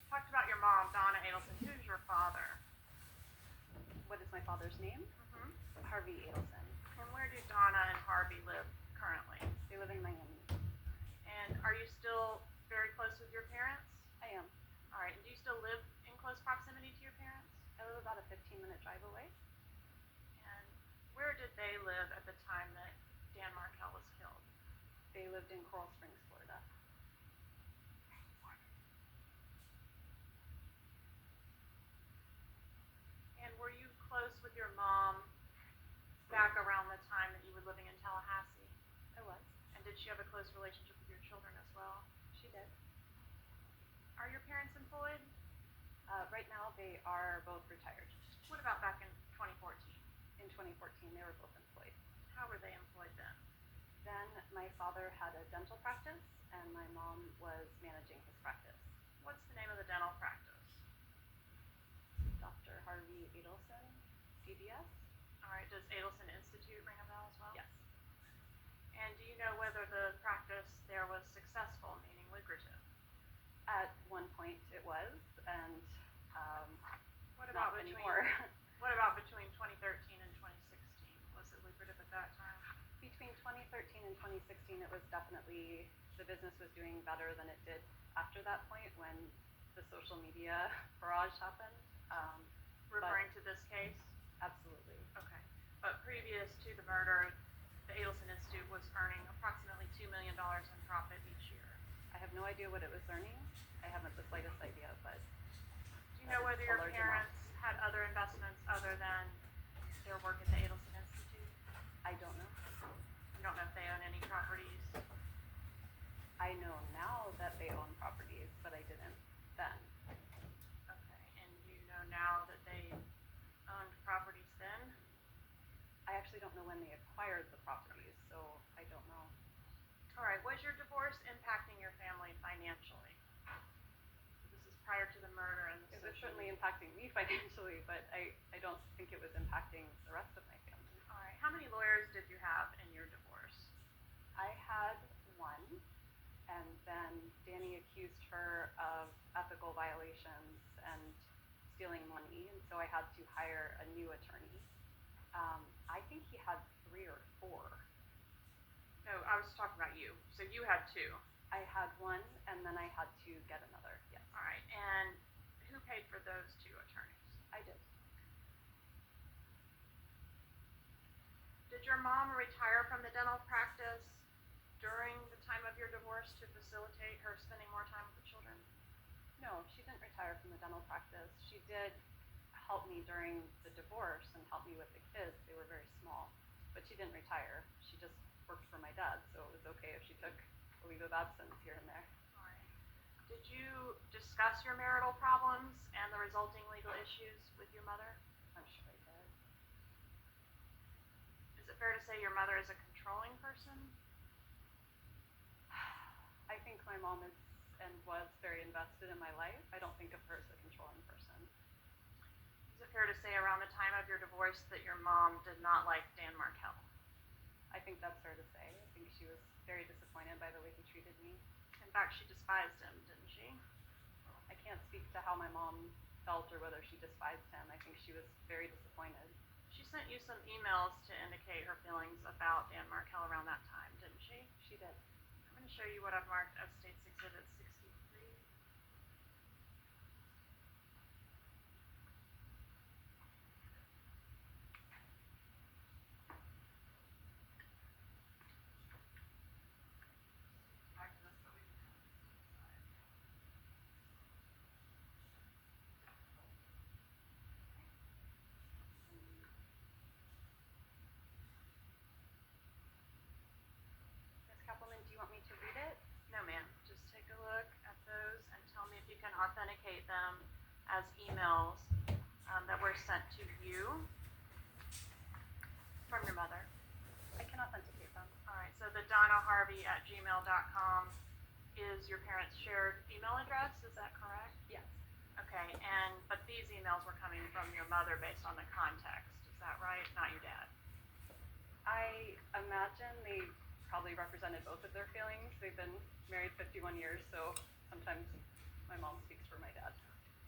talked about your mom, Donna Adelson. Who's your father? What is my father's name? Harvey Adelson. And where do Donna and Harvey live currently? They live in Miami. And are you still very close with your parents? I am. All right. And do you still live in close proximity to your parents? I live about a 15-minute drive away. And where did they live at the time that Dan Markell was killed? They lived in Coral Springs, Florida. And were you close with your mom back around the time that you were living in Tallahassee? I was. And did she have a close relationship with your children as well? She did. Are your parents employed? Right now, they are both retired. What about back in 2014? In 2014, they were both employed. How were they employed then? Then my father had a dental practice, and my mom was managing his practice. What's the name of the dental practice? Dr. Harvey Adelson, DBS. All right. Does Adelson Institute ring a bell as well? Yes. And do you know whether the practice there was successful, meaning lucrative? At one point, it was, and What not about anymore. What about between 2013 and 2016? Was it lucrative at that time? Between 2013 and 2016, it was definitely, the business was doing better than it did after that point when the social media barrage happened. Referring to this case? Absolutely. Okay. But previous to the murder, the Adelson Institute was earning approximately $2 million in profit each year. I have no idea what it was earning. I haven't the slightest idea, but do you know whether your parents had other investments other than their work at the Adelson Institute? I don't know. You don't know if they own any properties? I know now that they own properties, but I didn't then. Okay. And do you know now that they owned properties then? I actually don't know when they acquired the properties, so I don't know. All right. Was your divorce impacting your family financially? This is prior to the murder and the It was certainly impacting me financially, but I don't think it was impacting the rest of my family. All right. How many lawyers did you have in your divorce? I had one, and then Danny accused her of ethical violations and stealing money, and so I had to hire a new attorney. I think he had 3 or 4. No, I was talking about you. So you had 2. I had one, and then I had to get another, yes. All right. And who paid for those 2 attorneys? I did. Did your mom retire from the dental practice during the time of your divorce to facilitate her spending more time with the children? No, she didn't retire from the dental practice. She did help me during the divorce and help me with the kids. They were very small, but she didn't retire. She just worked for my dad, so it was okay if she took a leave of absence here and there. All right. Did you discuss your marital problems and the resulting legal issues with your mother? I'm sure I did. Is it fair to say your mother is a controlling person? I think my mom is and was very invested in my life. I don't think of her as a controlling person. Is it fair to say around the time of your divorce that your mom did not like Dan Markell? I think that's fair to say. I think she was very disappointed by the way he treated me. In fact, she despised him, didn't she? I can't speak to how my mom felt or whether she despised him. I think she was very disappointed. She sent you some emails to indicate her feelings about Dan Markell around that time, didn't she? She did. I'm going to show you what I've marked as State's Exhibit 63. Do you want me to read it? No, ma'am. Just take a look at those and tell me if you can authenticate them as emails that were sent to you from your mother. I can authenticate them. All right. So the DonnaHarvey@gmail.com is your parents' shared email address. Is that correct? Yes. Okay. But these emails were coming from your mother based on the context. Is that right? Not your dad. I imagine they probably represented both of their feelings. They've been married 51 years, so sometimes my mom speaks for my dad.